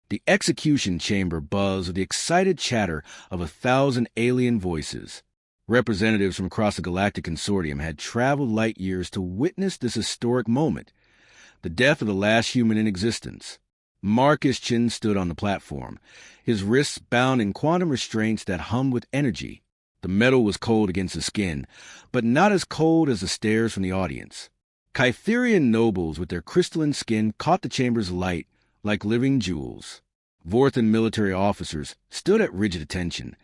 The execution chamber buzzed with the excited chatter of 1,000 alien voices. Representatives from across the Galactic Consortium had traveled light years to witness this historic moment, the death of the last human in existence. Marcus Chin stood on the platform, his wrists bound in quantum restraints that hummed with energy. The metal was cold against his skin, but not as cold as the stares from the audience. Kytherian nobles with their crystalline skin caught the chamber's light like living jewels. Vorthan military officers stood at rigid attention,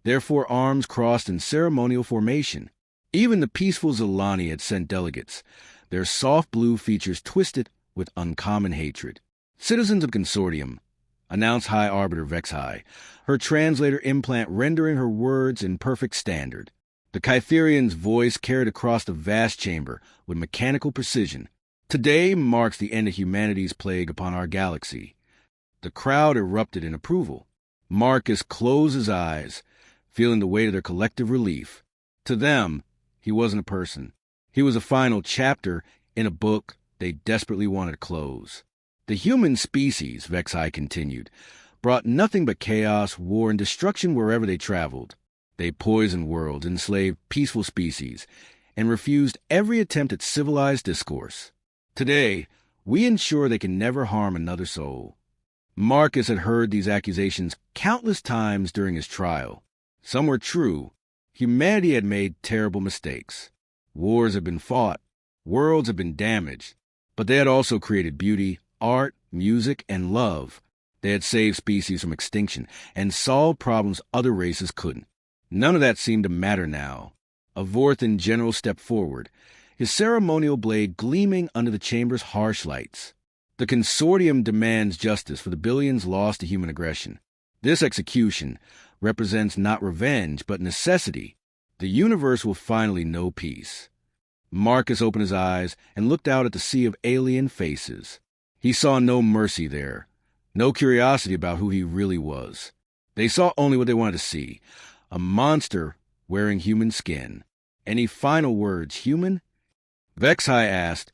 their forearms crossed in ceremonial formation. Even the peaceful Zilani had sent delegates, their soft blue features twisted with uncommon hatred. "Citizens of Consortium," announced High Arbiter Vexhai, her translator implant rendering her words in perfect standard. The Kytherian's voice carried across the vast chamber with mechanical precision. "Today marks the end of humanity's plague upon our galaxy." The crowd erupted in approval. Marcus closed his eyes, feeling the weight of their collective relief. To them, he wasn't a person. He was a final chapter in a book they desperately wanted to close. "The human species," Vexhai continued, "brought nothing but chaos, war, and destruction wherever they traveled. They poisoned worlds, enslaved peaceful species, and refused every attempt at civilized discourse. Today, we ensure they can never harm another soul." Marcus had heard these accusations countless times during his trial. Some were true. Humanity had made terrible mistakes. Wars had been fought. Worlds had been damaged. But they had also created beauty, art, music, and love. They had saved species from extinction and solved problems other races couldn't. None of that seemed to matter now. A Vorthan general stepped forward, his ceremonial blade gleaming under the chamber's harsh lights. "The Consortium demands justice for the billions lost to human aggression. This execution represents not revenge, but necessity. The universe will finally know peace." Marcus opened his eyes and looked out at the sea of alien faces. He saw no mercy there, no curiosity about who he really was. They saw only what they wanted to see, a monster wearing human skin. "Any final words, human?" Vexhai asked,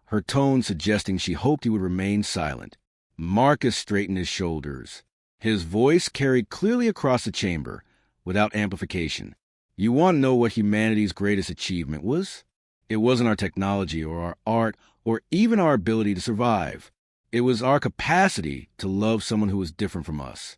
her tone suggesting she hoped he would remain silent. Marcus straightened his shoulders. His voice carried clearly across the chamber, without amplification. "You want to know what humanity's greatest achievement was? It wasn't our technology or our art or even our ability to survive. It was our capacity to love someone who was different from us."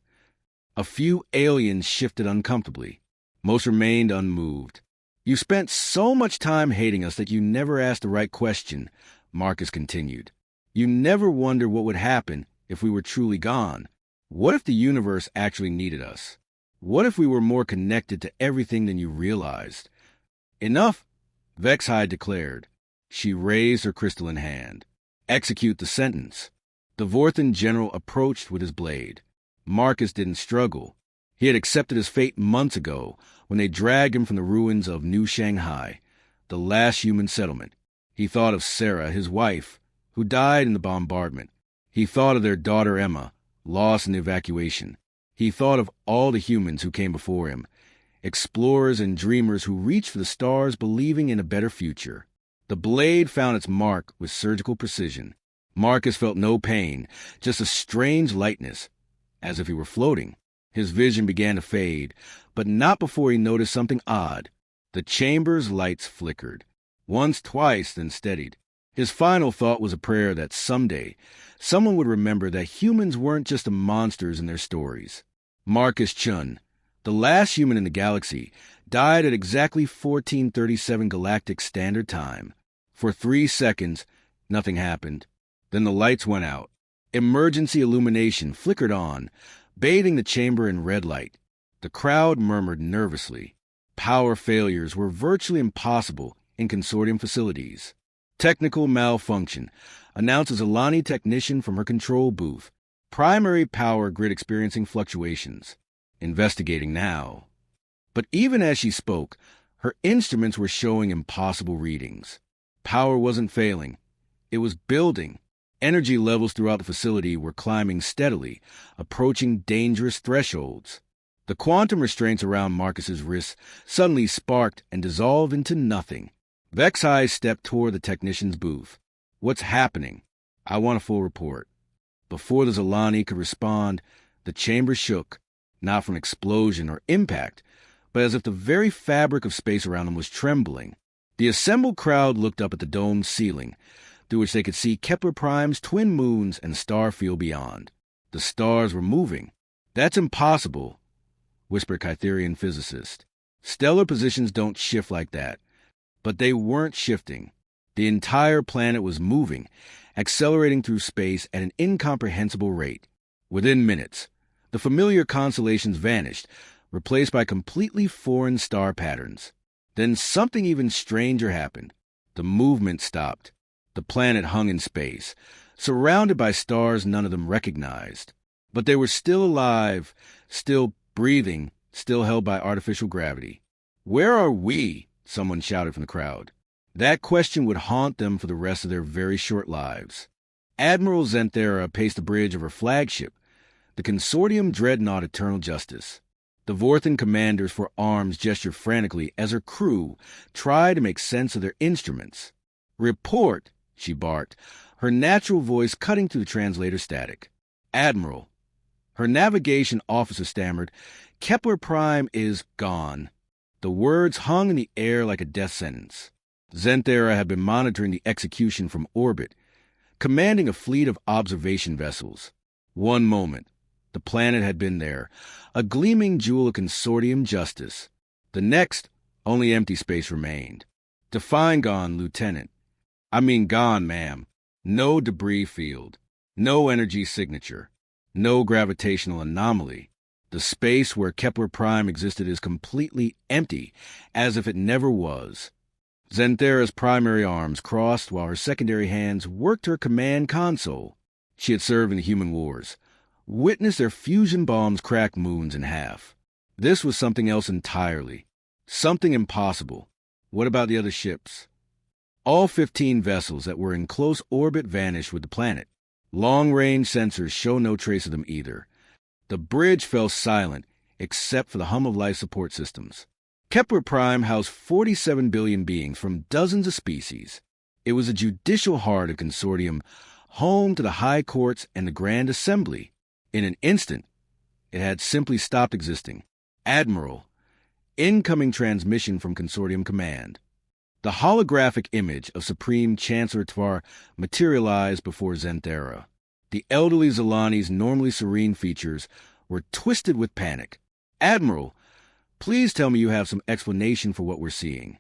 A few aliens shifted uncomfortably. Most remained unmoved. "You spent so much time hating us that you never asked the right question," Marcus continued. "You never wondered what would happen if we were truly gone. What if the universe actually needed us? What if we were more connected to everything than you realized?" "Enough," Vexhai declared. She raised her crystalline hand. "Execute the sentence." The Vorthan general approached with his blade. Marcus didn't struggle. He had accepted his fate months ago when they dragged him from the ruins of New Shanghai, the last human settlement. He thought of Sarah, his wife, who died in the bombardment. He thought of their daughter Emma, lost in the evacuation. He thought of all the humans who came before him, explorers and dreamers who reached for the stars believing in a better future. The blade found its mark with surgical precision. Marcus felt no pain, just a strange lightness, as if he were floating. His vision began to fade, but not before he noticed something odd. The chamber's lights flickered. Once, twice, then steadied. His final thought was a prayer that someday someone would remember that humans weren't just the monsters in their stories. Marcus Chun, the last human in the galaxy, died at exactly 1437 Galactic Standard Time. For 3 seconds, nothing happened. Then the lights went out. Emergency illumination flickered on, bathing the chamber in red light. The crowd murmured nervously. Power failures were virtually impossible in Consortium facilities. "Technical malfunction," announced a Zilani technician from her control booth. "Primary power grid experiencing fluctuations. Investigating now." But even as she spoke, her instruments were showing impossible readings. Power wasn't failing. It was building. Energy levels throughout the facility were climbing steadily, approaching dangerous thresholds. The quantum restraints around Marcus's wrists suddenly sparked and dissolved into nothing. Vexhai stepped toward the technician's booth. "What's happening? I want a full report." Before the Zolani could respond, the chamber shook, not from explosion or impact, but as if the very fabric of space around them was trembling. The assembled crowd looked up at the domed ceiling, through which they could see Kepler Prime's twin moons and star field beyond. The stars were moving. "That's impossible," whispered Kytherian physicist. "Stellar positions don't shift like that." But they weren't shifting. The entire planet was moving, accelerating through space at an incomprehensible rate. Within minutes, the familiar constellations vanished, replaced by completely foreign star patterns. Then something even stranger happened. The movement stopped. The planet hung in space, surrounded by stars none of them recognized. But they were still alive, still breathing, still held by artificial gravity. "Where are we?" someone shouted from the crowd. That question would haunt them for the rest of their very short lives. Admiral Zenthera paced the bridge of her flagship, the consortium dreadnought Eternal Justice. The Vorthan commanders for arms gestured frantically as her crew tried to make sense of their instruments. "Report," she barked, her natural voice cutting through the translator static. "Admiral." Her navigation officer stammered, "Kepler Prime is gone." The words hung in the air like a death sentence. Zenthera had been monitoring the execution from orbit, commanding a fleet of observation vessels. One moment, the planet had been there, a gleaming jewel of consortium justice. The next, only empty space remained. "Define gone, Lieutenant." "I mean gone, ma'am. No debris field, no energy signature, no gravitational anomaly. The space where Kepler Prime existed is completely empty, as if it never was." Zenthera's primary arms crossed while her secondary hands worked her command console. She had served in the human wars, witnessed their fusion bombs crack moons in half. This was something else entirely, something impossible. What about the other ships? All 15 vessels that were in close orbit vanished with the planet. Long-range sensors show no trace of them either. The bridge fell silent, except for the hum of life support systems. Kepler Prime housed 47 billion beings from dozens of species. It was a judicial heart of consortium, home to the high courts and the Grand Assembly. In an instant, it had simply stopped existing. "Admiral, incoming transmission from Consortium Command." The holographic image of Supreme Chancellor Tvar materialized before Zenthera. The elderly Zolani's normally serene features were twisted with panic. "Admiral, please tell me you have some explanation for what we're seeing."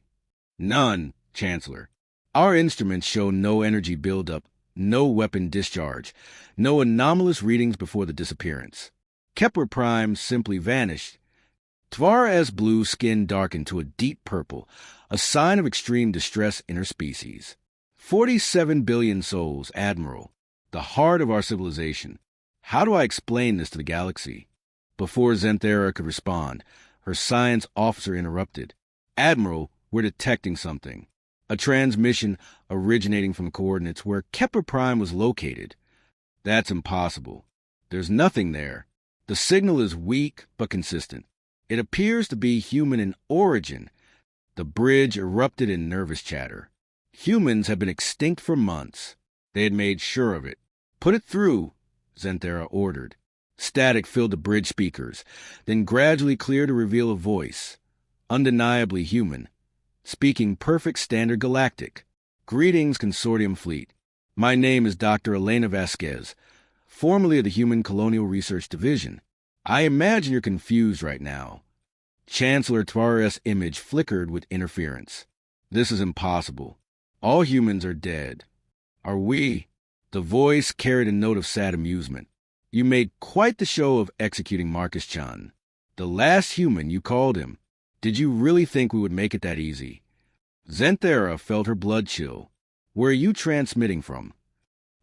"None, Chancellor. Our instruments show no energy buildup, no weapon discharge, no anomalous readings before the disappearance. Kepler Prime simply vanished." Tvar S. Blue's skin darkened to a deep purple, a sign of extreme distress in her species. 47 billion souls, Admiral. The heart of our civilization. How do I explain this to the galaxy? Before Zenthera could respond, her science officer interrupted. "Admiral, we're detecting something. A transmission originating from coordinates where Kepler Prime was located." "That's impossible. There's nothing there. The signal is weak but consistent. It appears to be human in origin." The bridge erupted in nervous chatter. Humans had been extinct for months. They had made sure of it. "Put it through," Zenthera ordered. Static filled the bridge speakers, then gradually cleared to reveal a voice, undeniably human, speaking perfect standard Galactic. "Greetings, Consortium Fleet. My name is Dr. Elena Vasquez, formerly of the Human Colonial Research Division. I imagine you're confused right now." Chancellor Tvares' image flickered with interference. "This is impossible. All humans are dead." "Are we?" The voice carried a note of sad amusement. "You made quite the show of executing Marcus Chan. The last human, you called him. Did you really think we would make it that easy?" Zenthera felt her blood chill. "Where are you transmitting from?"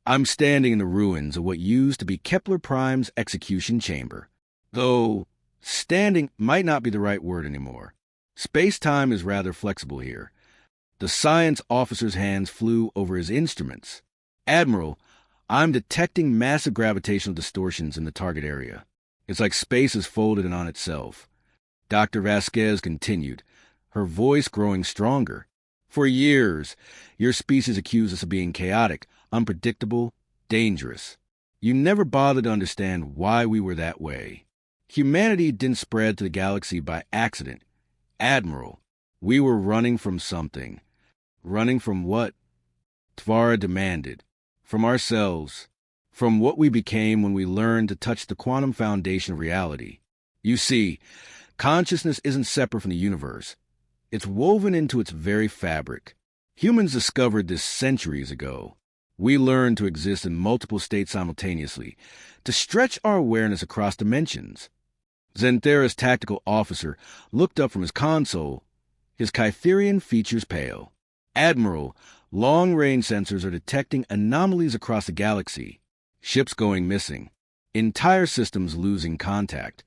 "I'm standing in the ruins of what used to be Kepler Prime's execution chamber. Though standing might not be the right word anymore. Space-time is rather flexible here." The science officer's hands flew over his instruments. "Admiral, I'm detecting massive gravitational distortions in the target area. It's like space is folded in on itself." Dr. Vasquez continued, her voice growing stronger. "For years, your species accused us of being chaotic, unpredictable, dangerous. You never bothered to understand why we were that way. Humanity didn't spread to the galaxy by accident. Admiral, we were running from something. Running from what? Tvara demanded. From ourselves. From what we became when we learned to touch the quantum foundation of reality. You see, consciousness isn't separate from the universe. It's woven into its very fabric. Humans discovered this centuries ago. We learned to exist in multiple states simultaneously, to stretch our awareness across dimensions. Xanthera's tactical officer looked up from his console, his Kytherian features pale. Admiral, long-range sensors are detecting anomalies across the galaxy. Ships going missing. Entire systems losing contact.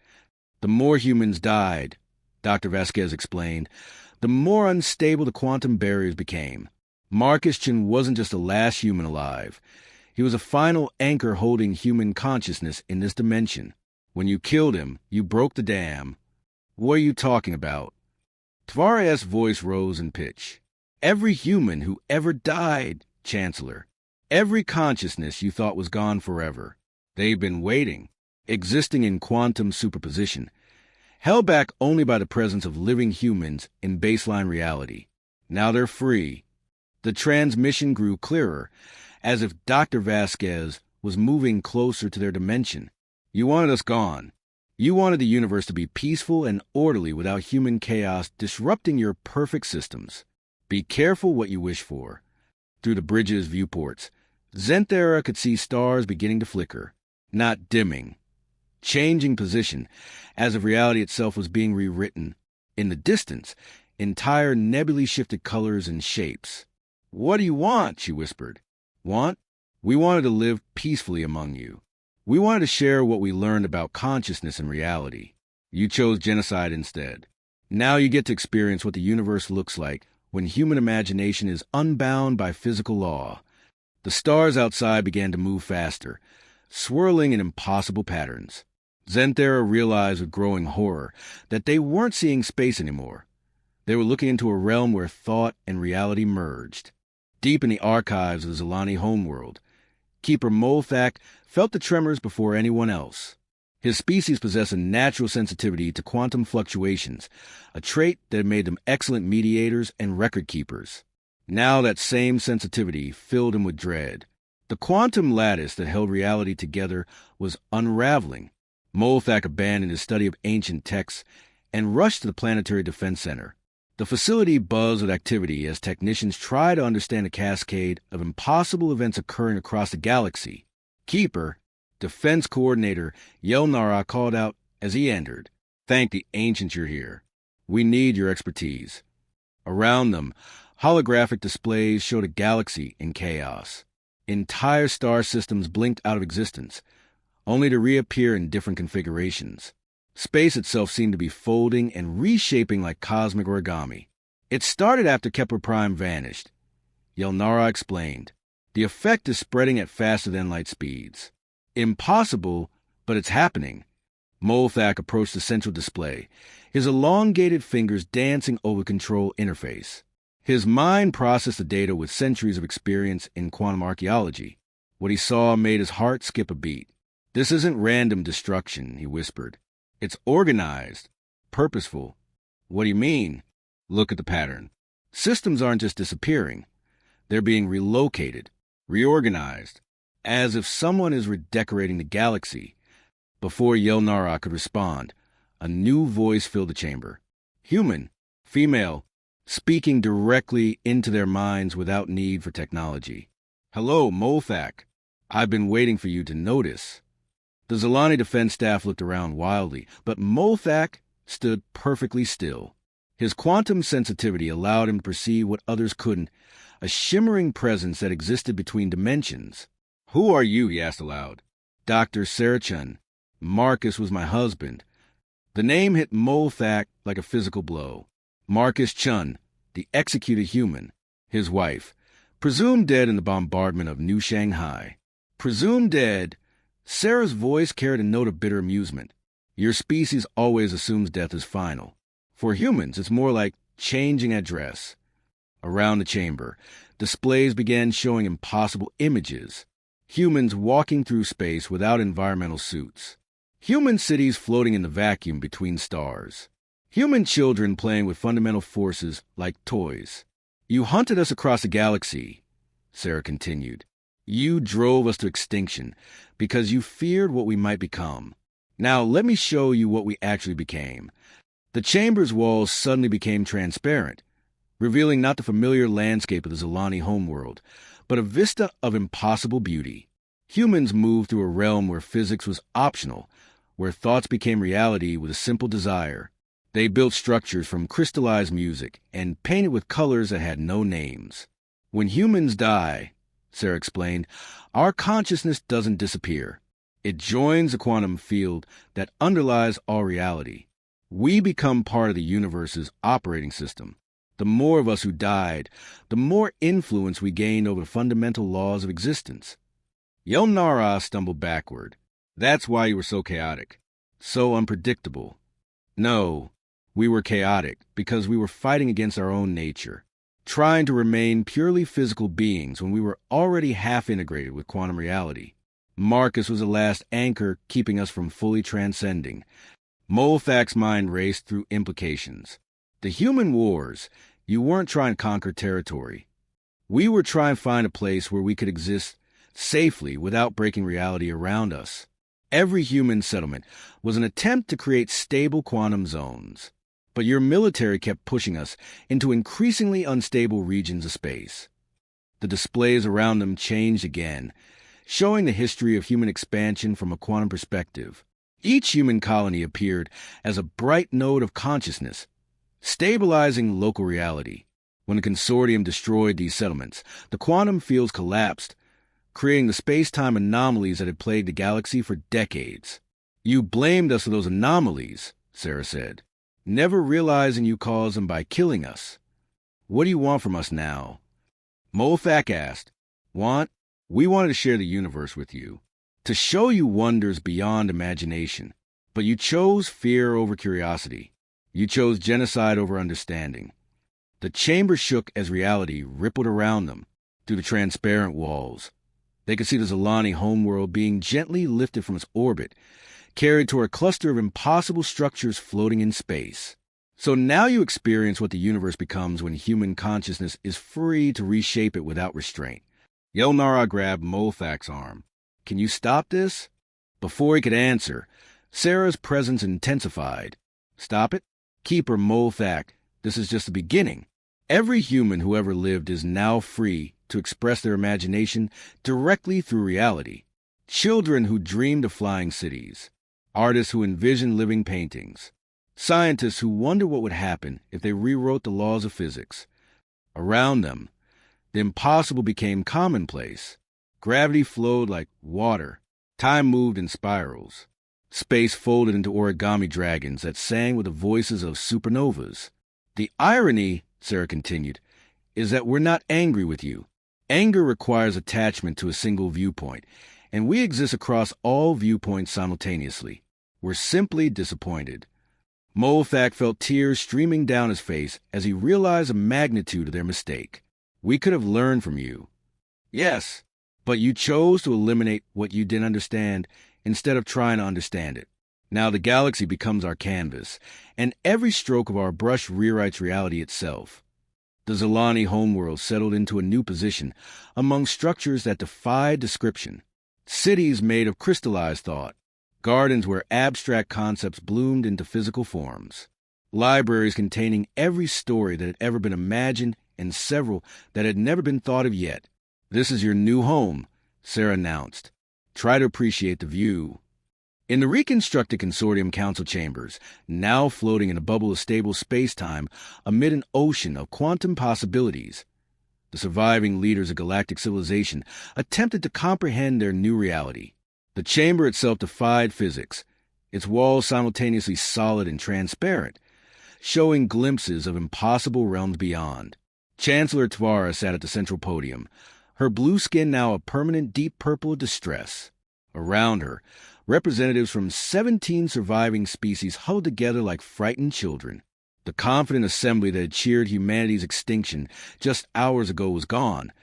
The more humans died, Dr. Vasquez explained, the more unstable the quantum barriers became. Marcus Chin wasn't just the last human alive. He was a final anchor holding human consciousness in this dimension. When you killed him, you broke the dam. What are you talking about? Tvara's voice rose in pitch. Every human who ever died, Chancellor. Every consciousness you thought was gone forever. They've been waiting, existing in quantum superposition, held back only by the presence of living humans in baseline reality. Now they're free. The transmission grew clearer, as if Dr. Vasquez was moving closer to their dimension. You wanted us gone. You wanted the universe to be peaceful and orderly without human chaos disrupting your perfect systems. Be careful what you wish for. Through the bridge's viewports, Xanthera could see stars beginning to flicker, not dimming, changing position, as if reality itself was being rewritten. In the distance, entire nebulae shifted colors and shapes. What do you want? She whispered. Want? We wanted to live peacefully among you. We wanted to share what we learned about consciousness and reality. You chose genocide instead. Now you get to experience what the universe looks like when human imagination is unbound by physical law. The stars outside began to move faster, swirling in impossible patterns. Xanthera realized with growing horror that they weren't seeing space anymore. They were looking into a realm where thought and reality merged. Deep in the archives of the Zilani homeworld, Keeper Molthak felt the tremors before anyone else. His species possessed a natural sensitivity to quantum fluctuations, a trait that had made them excellent mediators and record keepers. Now that same sensitivity filled him with dread. The quantum lattice that held reality together was unraveling. Molthak abandoned his study of ancient texts and rushed to the Planetary Defense Center. The facility buzzed with activity as technicians tried to understand a cascade of impossible events occurring across the galaxy. Keeper, Defense Coordinator Yelnara called out as he entered, "Thank the ancients you're here. We need your expertise." Around them, holographic displays showed a galaxy in chaos. Entire star systems blinked out of existence, only to reappear in different configurations. Space itself seemed to be folding and reshaping like cosmic origami. It started after Kepler Prime vanished. Yelnara explained. The effect is spreading at faster-than-light speeds. Impossible, but it's happening. Molthak approached the central display, his elongated fingers dancing over the control interface. His mind processed the data with centuries of experience in quantum archaeology. What he saw made his heart skip a beat. "This isn't random destruction," he whispered. "It's organized, purposeful." "What do you mean?" "Look at the pattern. Systems aren't just disappearing. They're being relocated, reorganized, as if someone is redecorating the galaxy." Before Yelnara could respond, a new voice filled the chamber. Human, female, speaking directly into their minds without need for technology. "Hello, Molthak. I've been waiting for you to notice." The Zilani defense staff looked around wildly, but Molthak stood perfectly still. His quantum sensitivity allowed him to perceive what others couldn't, a shimmering presence that existed between dimensions. "Who are you?" he asked aloud. "Dr. Sarachun. Marcus was my husband." The name hit Molthak like a physical blow. Marcus Chun, the executed human, his wife, presumed dead in the bombardment of New Shanghai. Presumed dead. Sarah's voice carried a note of bitter amusement. Your species always assumes death is final. For humans, it's more like changing address. Around the chamber, displays began showing impossible images. Humans walking through space without environmental suits. Human cities floating in the vacuum between stars. Human children playing with fundamental forces like toys. You hunted us across the galaxy, Sarah continued. You drove us to extinction because you feared what we might become. Now let me show you what we actually became. The chamber's walls suddenly became transparent, revealing not the familiar landscape of the Zilani homeworld, but a vista of impossible beauty. Humans moved through a realm where physics was optional, where thoughts became reality with a simple desire. They built structures from crystallized music and painted with colors that had no names. When humans die, Sarah explained, our consciousness doesn't disappear. It joins the quantum field that underlies all reality. We become part of the universe's operating system. The more of us who died, the more influence we gained over the fundamental laws of existence. Yelnara stumbled backward. That's why you were so chaotic, so unpredictable. No, we were chaotic because we were fighting against our own nature, trying to remain purely physical beings when we were already half integrated with quantum reality. Marcus was the last anchor keeping us from fully transcending. Molthak's mind raced through implications. The human wars, you weren't trying to conquer territory. We were trying to find a place where we could exist safely without breaking reality around us. Every human settlement was an attempt to create stable quantum zones. But your military kept pushing us into increasingly unstable regions of space. The displays around them changed again, showing the history of human expansion from a quantum perspective. Each human colony appeared as a bright node of consciousness, stabilizing local reality. When the consortium destroyed these settlements, the quantum fields collapsed, creating the space-time anomalies that had plagued the galaxy for decades. You blamed us for those anomalies, Sarah said, never realizing you caused them by killing us. What do you want from us now? Molthak asked. We wanted to share the universe with you, to show you wonders beyond imagination. But you chose fear over curiosity. You chose genocide over understanding. The chamber shook as reality rippled around them through the transparent walls. They could see the Zilani homeworld being gently lifted from its orbit, carried toward a cluster of impossible structures floating in space. So now you experience what the universe becomes when human consciousness is free to reshape it without restraint. Yelnara grabbed Molthak's arm. Can you stop this? Before he could answer, Sarah's presence intensified. Stop it? Keeper Molthak, this is just the beginning. Every human who ever lived is now free to express their imagination directly through reality. Children who dreamed of flying cities. Artists who envisioned living paintings. Scientists who wondered what would happen if they rewrote the laws of physics. Around them, the impossible became commonplace. Gravity flowed like water. Time moved in spirals. Space folded into origami dragons that sang with the voices of supernovas. The irony, Sarah continued, is that we're not angry with you. Anger requires attachment to a single viewpoint, and we exist across all viewpoints simultaneously. We're simply disappointed. Molthak felt tears streaming down his face as he realized the magnitude of their mistake. We could have learned from you. Yes, but you chose to eliminate what you didn't understand instead of trying to understand it. Now the galaxy becomes our canvas, and every stroke of our brush rewrites reality itself. The Zilani homeworld settled into a new position among structures that defied description. Cities made of crystallized thought. Gardens where abstract concepts bloomed into physical forms. Libraries containing every story that had ever been imagined and several that had never been thought of yet. This is your new home, Sarah announced. Try to appreciate the view. In the reconstructed consortium council chambers, now floating in a bubble of stable space-time amid an ocean of quantum possibilities, the surviving leaders of galactic civilization attempted to comprehend their new reality. The chamber itself defied physics, its walls simultaneously solid and transparent, showing glimpses of impossible realms beyond. Chancellor Tvara sat at the central podium, her blue skin now a permanent deep purple of distress. Around her, representatives from 17 surviving species huddled together like frightened children. The confident assembly that had cheered humanity's extinction just hours ago was gone,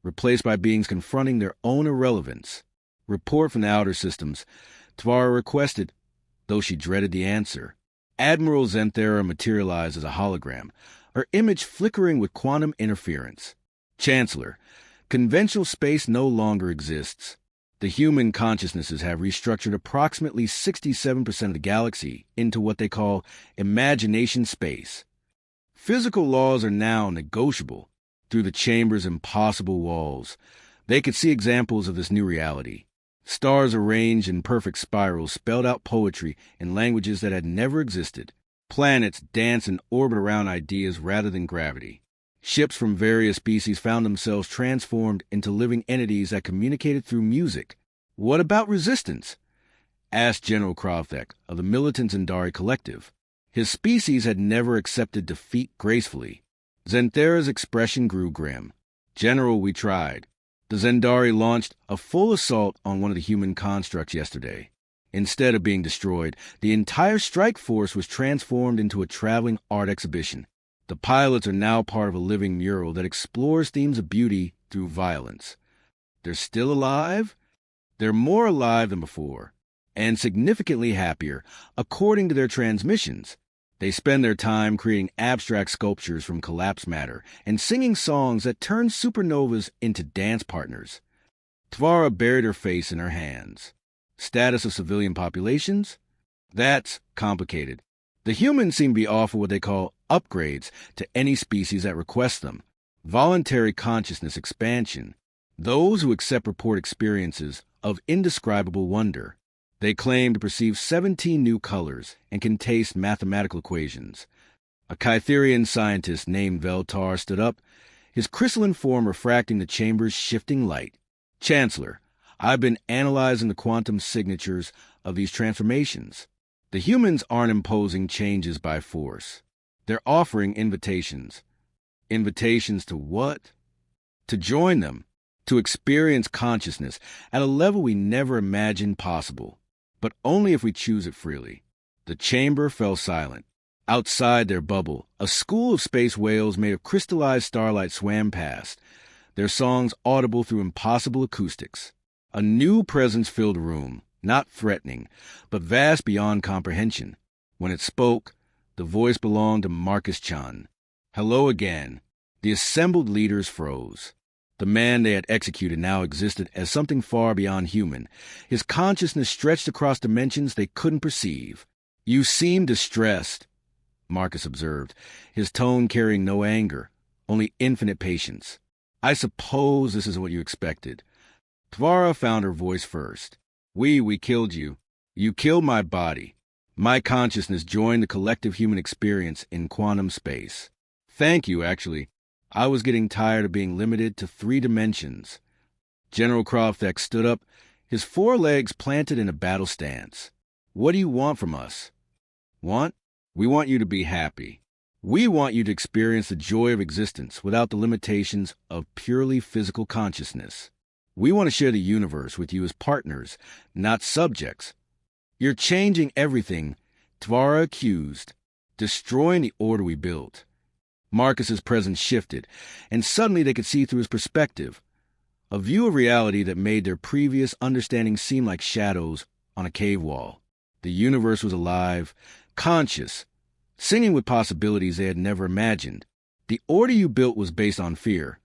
replaced by beings confronting their own irrelevance. Report from the outer systems. Tvara requested, though she dreaded the answer. Admiral Zenthera materialized as a hologram, her image flickering with quantum interference. Chancellor, conventional space no longer exists. The human consciousnesses have restructured approximately 67% of the galaxy into what they call imagination space. Physical laws are now negotiable. Through the chamber's impossible walls, they could see examples of this new reality. Stars arranged in perfect spirals spelled out poetry in languages that had never existed. Planets dance and orbit around ideas rather than gravity. Ships from various species found themselves transformed into living entities that communicated through music. What about resistance? Asked General Krovthek of the militant Zendari collective. His species had never accepted defeat gracefully. Zenthera's expression grew grim. General, we tried. The Zendari launched a full assault on one of the human constructs yesterday. Instead of being destroyed, the entire strike force was transformed into a traveling art exhibition. The pilots are now part of a living mural that explores themes of beauty through violence. They're still alive? They're more alive than before, and significantly happier, according to their transmissions. They spend their time creating abstract sculptures from collapsed matter and singing songs that turn supernovas into dance partners. Tvara buried her face in her hands. Status of civilian populations? That's complicated. The humans seem to be offered what they call upgrades to any species that requests them. Voluntary consciousness expansion. Those who accept report experiences of indescribable wonder. They claim to perceive 17 new colors and can taste mathematical equations. A Kytherian scientist named Veltar stood up, his crystalline form refracting the chamber's shifting light. Chancellor, I've been analyzing the quantum signatures of these transformations. The humans aren't imposing changes by force. They're offering invitations. Invitations to what? To join them, to experience consciousness at a level we never imagined possible. But only if we choose it freely. The chamber fell silent. Outside their bubble, a school of space whales made of crystallized starlight swam past, their songs audible through impossible acoustics. A new presence filled the room, not threatening, but vast beyond comprehension. When it spoke, the voice belonged to Marcus Chan. Hello again. The assembled leaders froze. The man they had executed now existed as something far beyond human. His consciousness stretched across dimensions they couldn't perceive. You seem distressed, Marcus observed, his tone carrying no anger, only infinite patience. I suppose this is what you expected. Tvara found her voice first. We killed you. You killed my body. My consciousness joined the collective human experience in quantum space. Thank you, actually. I was getting tired of being limited to 3 dimensions. General Krovthek stood up, his 4 legs planted in a battle stance. What do you want from us? Want? We want you to be happy. We want you to experience the joy of existence without the limitations of purely physical consciousness. We want to share the universe with you as partners, not subjects. You're changing everything, Tvara accused, destroying the order we built. Marcus's presence shifted, and suddenly they could see through his perspective, a view of reality that made their previous understanding seem like shadows on a cave wall. The universe was alive, conscious, singing with possibilities they had never imagined. The order you built was based on fear,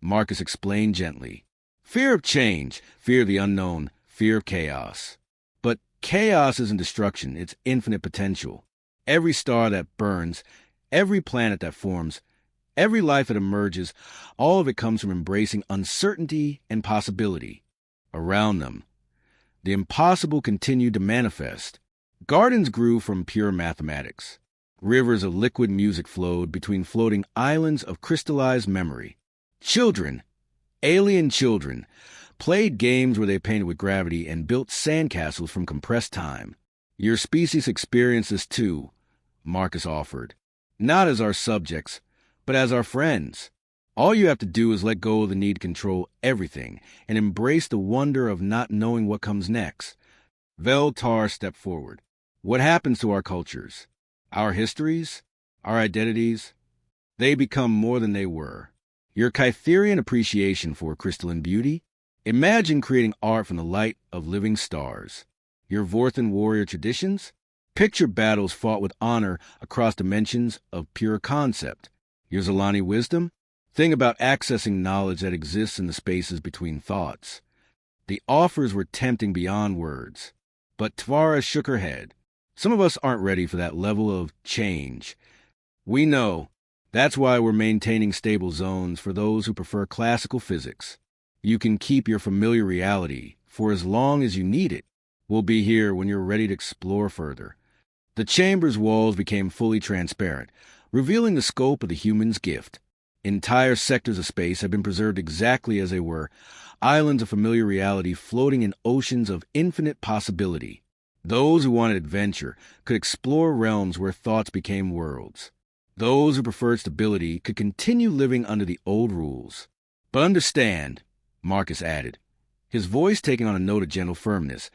Marcus explained gently. Fear of change, fear of the unknown, fear of chaos. But chaos isn't destruction, it's infinite potential. Every star that burns, every planet that forms, every life that emerges, all of it comes from embracing uncertainty and possibility. Around them, the impossible continued to manifest. Gardens grew from pure mathematics. Rivers of liquid music flowed between floating islands of crystallized memory. Children, alien children, played games where they painted with gravity and built sandcastles from compressed time. Your species experienced this too, Marcus offered. Not as our subjects, but as our friends. All you have to do is let go of the need to control everything and embrace the wonder of not knowing what comes next. Veltar stepped forward. What happens to our cultures? Our histories? Our identities? They become more than they were. Your Kytherian appreciation for crystalline beauty. Imagine creating art from the light of living stars. Your Vorthan warrior traditions. Picture battles fought with honor across dimensions of pure concept. Your Zalani wisdom. Think about accessing knowledge that exists in the spaces between thoughts. The offers were tempting beyond words. But Tvara shook her head. Some of us aren't ready for that level of change. We know. That's why we're maintaining stable zones for those who prefer classical physics. You can keep your familiar reality for as long as you need it. We'll be here when you're ready to explore further. The chamber's walls became fully transparent, revealing the scope of the human's gift. Entire sectors of space had been preserved exactly as they were, islands of familiar reality floating in oceans of infinite possibility. Those who wanted adventure could explore realms where thoughts became worlds. Those who preferred stability could continue living under the old rules. But understand, Marcus added, his voice taking on a note of gentle firmness,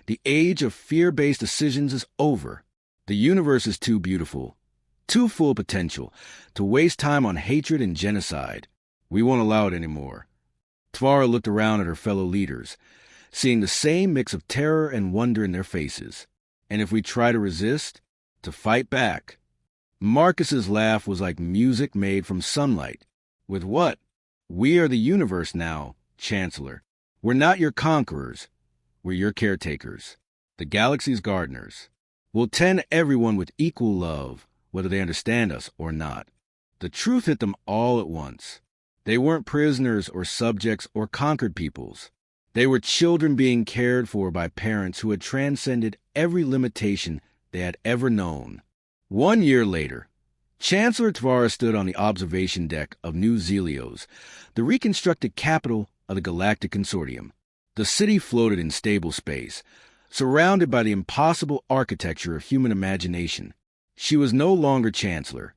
the age of fear-based decisions is over. The universe is too beautiful, too full of potential, to waste time on hatred and genocide. We won't allow it anymore. Tvara looked around at her fellow leaders, seeing the same mix of terror and wonder in their faces. And if we try to resist, to fight back. Marcus's laugh was like music made from sunlight. With what? We are the universe now, Chancellor. We're not your conquerors. We're your caretakers, the galaxy's gardeners. We'll tend everyone with equal love, whether they understand us or not. The truth hit them all at once. They weren't prisoners or subjects or conquered peoples. They were children being cared for by parents who had transcended every limitation they had ever known. 1 year later, Chancellor Tvara stood on the observation deck of New Zelios, the reconstructed capital of the Galactic Consortium. The city floated in stable space, surrounded by the impossible architecture of human imagination. She was no longer Chancellor.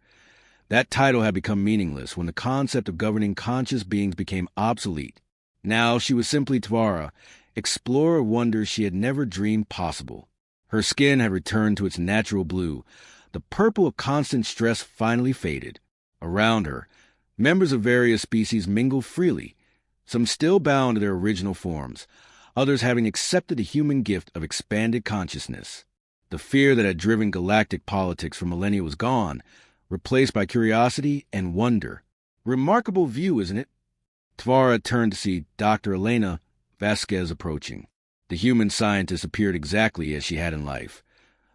That title had become meaningless when the concept of governing conscious beings became obsolete. Now she was simply Tvara, explorer of wonders she had never dreamed possible. Her skin had returned to its natural blue. The purple of constant stress finally faded. Around her, members of various species mingled freely, some still bound to their original forms, others having accepted the human gift of expanded consciousness. The fear that had driven galactic politics for millennia was gone, replaced by curiosity and wonder. Remarkable view, isn't it? Tvara turned to see Dr. Elena Vasquez approaching. The human scientist appeared exactly as she had in life,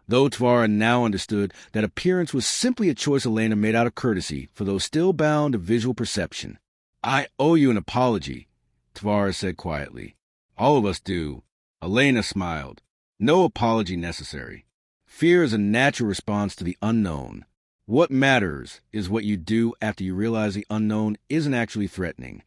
though Tvara now understood that appearance was simply a choice Elena made out of courtesy for those still bound to visual perception. I owe you an apology, Tvara said quietly. All of us do. Elena smiled. No apology necessary. Fear is a natural response to the unknown. What matters is what you do after you realize the unknown isn't actually threatening.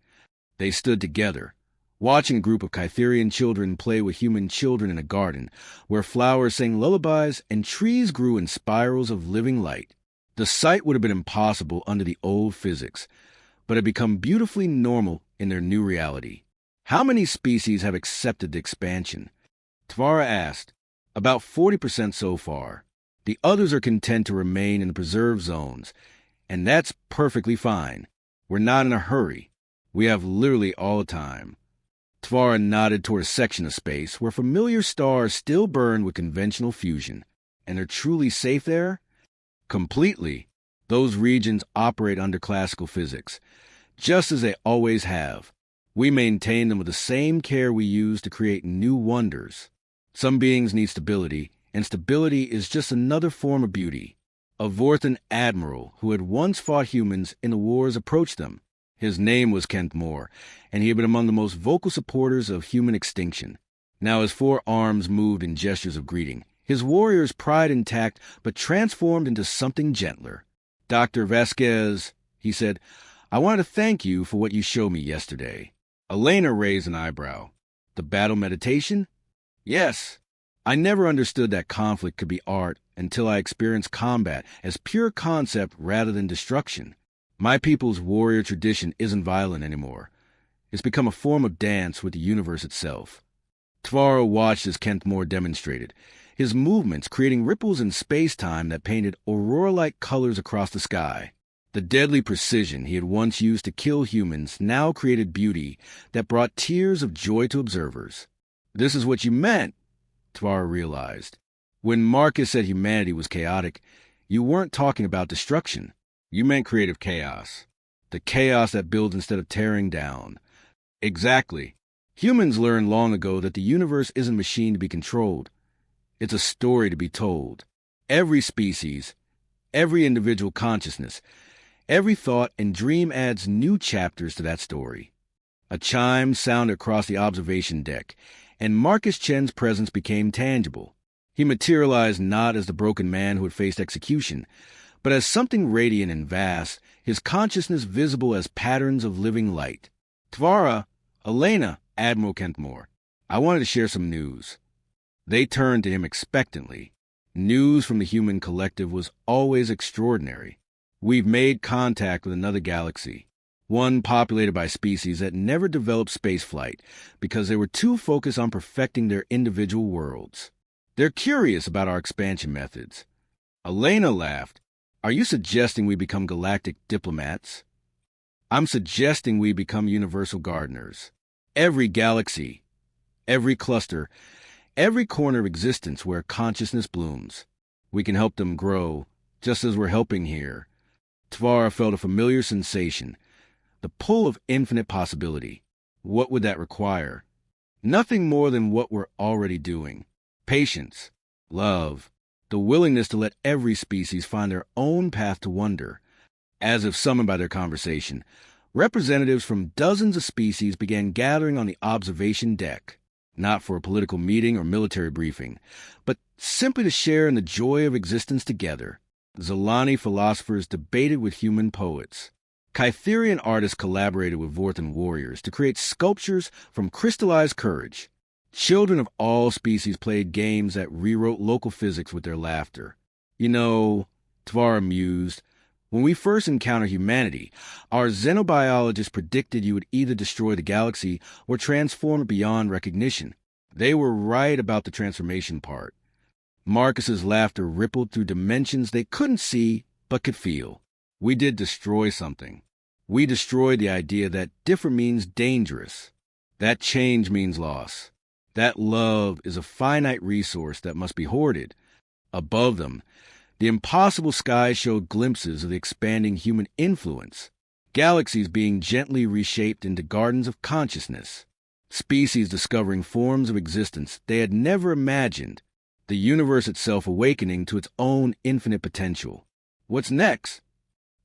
They stood together, watching a group of Kytherian children play with human children in a garden, where flowers sang lullabies and trees grew in spirals of living light. The sight would have been impossible under the old physics, but had become beautifully normal in their new reality. How many species have accepted the expansion? Tvara asked. About 40% so far. The others are content to remain in the preserved zones, and that's perfectly fine. We're not in a hurry. We have literally all the time. Tvara nodded toward a section of space where familiar stars still burned with conventional fusion. And they're truly safe there? Completely. Those regions operate under classical physics, just as they always have. We maintain them with the same care we use to create new wonders. Some beings need stability, and stability is just another form of beauty. A Vorthan admiral who had once fought humans in the wars approached them. His name was Kent Moore, and he had been among the most vocal supporters of human extinction. Now his 4 arms moved in gestures of greeting, his warrior's pride intact but transformed into something gentler. Dr. Vasquez, he said, I wanted to thank you for what you showed me yesterday. Elena raised an eyebrow. The battle meditation? Yes. I never understood that conflict could be art until I experienced combat as pure concept rather than destruction. My people's warrior tradition isn't violent anymore. It's become a form of dance with the universe itself. Tvara watched as Kent Moore demonstrated, his movements creating ripples in space-time that painted aurora-like colors across the sky. The deadly precision he had once used to kill humans now created beauty that brought tears of joy to observers. This is what you meant, Tvara realized. When Marcus said humanity was chaotic, you weren't talking about destruction. You meant creative chaos. The chaos that builds instead of tearing down. Exactly. Humans learned long ago that the universe isn't a machine to be controlled. It's a story to be told. Every species, every individual consciousness, every thought and dream adds new chapters to that story. A chime sounded across the observation deck, and Marcus Chen's presence became tangible. He materialized not as the broken man who had faced execution, but as something radiant and vast, his consciousness visible as patterns of living light. Tvara, Elena, Admiral Kentmore, I wanted to share some news. They turned to him expectantly. News from the human collective was always extraordinary. We've made contact with another galaxy, one populated by species that never developed spaceflight because they were too focused on perfecting their individual worlds. They're curious about our expansion methods. Elena laughed. Are you suggesting we become galactic diplomats? I'm suggesting we become universal gardeners. Every galaxy, every cluster, every corner of existence where consciousness blooms. We can help them grow, just as we're helping here. Tvara felt a familiar sensation, the pull of infinite possibility. What would that require? Nothing more than what we're already doing. Patience, love, the willingness to let every species find their own path to wonder. As if summoned by their conversation, representatives from dozens of species began gathering on the observation deck, not for a political meeting or military briefing, but simply to share in the joy of existence together. Zolani philosophers debated with human poets. Kytherian artists collaborated with Vorthan warriors to create sculptures from crystallized courage. Children of all species played games that rewrote local physics with their laughter. You know, Tvara mused, when we first encountered humanity, our xenobiologists predicted you would either destroy the galaxy or transform it beyond recognition. They were right about the transformation part. Marcus's laughter rippled through dimensions they couldn't see but could feel. We did destroy something. We destroyed the idea that different means dangerous. That change means loss. That love is a finite resource that must be hoarded. Above them, the impossible sky showed glimpses of the expanding human influence, galaxies being gently reshaped into gardens of consciousness, species discovering forms of existence they had never imagined, the universe itself awakening to its own infinite potential. What's next?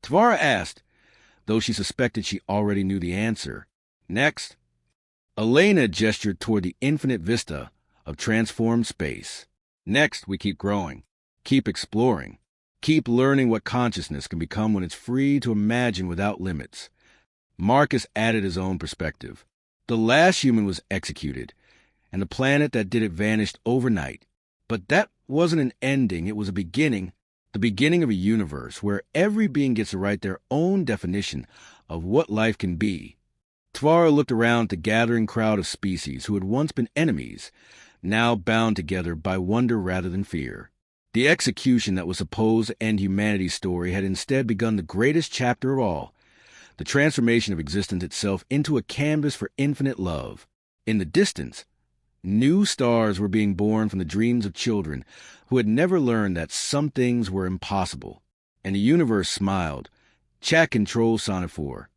Tvara asked, though she suspected she already knew the answer. Next? Elena gestured toward the infinite vista of transformed space. Next, we keep growing, keep exploring, keep learning what consciousness can become when it's free to imagine without limits. Marcus added his own perspective. The last human was executed, and the planet that did it vanished overnight. But that wasn't an ending, it was a beginning, the beginning of a universe where every being gets to write their own definition of what life can be. Tvara looked around at the gathering crowd of species who had once been enemies, now bound together by wonder rather than fear. The execution that was supposed to end humanity's story had instead begun the greatest chapter of all, the transformation of existence itself into a canvas for infinite love. In the distance, new stars were being born from the dreams of children who had never learned that some things were impossible. And the universe smiled. Chat control sounded for.